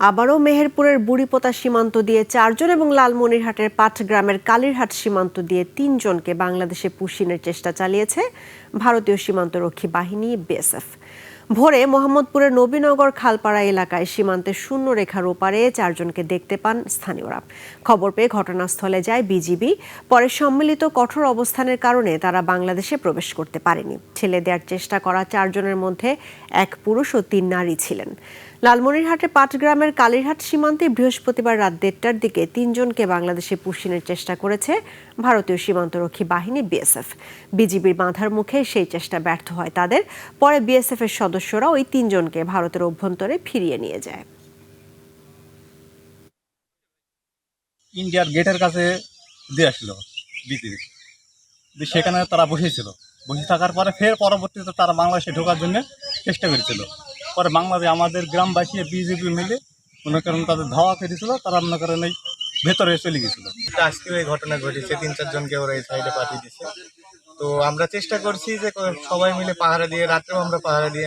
আবারও মেহেরপুরের বুড়িপোতা সীমান্ত দিয়ে 4 জন এবং লালমনিরহাটের পাটগ্রামের কালীরহাট সীমান্ত দিয়ে 3 জনকে বাংলাদেশে পুশিনের চেষ্টা চালিয়েছে ভারতীয় সীমান্তরক্ষী বাহিনী বিএসএফ। ভোরে মোহাম্মদপুরের নবীনগর খালপাড়া এলাকায় সীমান্তের শূন্য রেখার ওপারে 4 জনকে দেখতে পান স্থানীয়রা। খবর পেয়ে ঘটনাস্থলে যায় বিজিবি। পরে সম্মিলিত কঠোর অবস্থানের কারণে তারা বাংলাদেশে প্রবেশ করতে পারেনি। ছেলে দেওয়ার চেষ্টা করা 4 জনের মধ্যে 1 পুরুষ ও 3 নারী ছিলেন। লালমনিরহাটের পাটগ্রামের কালীরহাট সীমান্তে বৃহস্পতিবার রাত 1:30টার দিকে 3 জনকে বাংলাদেশে পুশিনের চেষ্টা করেছে ভারতীয় সীমান্তরক্ষী বাহিনী বিএসএফ। বিজিবির বাঁধার মুখে সেই চেষ্টা ব্যর্থ হয় তাদের। পরে বিএসএফ এর সদস্যরা ওই 3 জনকে ভারতের অভ্যন্তরে ফিরিয়ে নিয়ে যায়। ইন্ডিয়ার গেটের কাছে দিয়ে আসলো বিজিবি, সেখানে তারা বসেছিল। বসে থাকার পরে ফের পরবর্তীতে তারা বাংলাদেশে ঢোকার জন্য চেষ্টা করেছিল। পরে বাংলাদেশ আমাদের গ্রামবাসী বিজেপি মিলে মনে করেন তাদের ধাওয়া করেছিল, তারা মনে করেন এই ভেতরে চলে গেছিল। আজকেও এই ঘটনা ঘটেছে, 3-4 জনকে ওরা এই সাইডে পাঠিয়ে দিচ্ছে। তো আমরা চেষ্টা করছি যে সবাই মিলে পাহারা দিয়ে, রাত্রেও আমরা পাহারা দিয়ে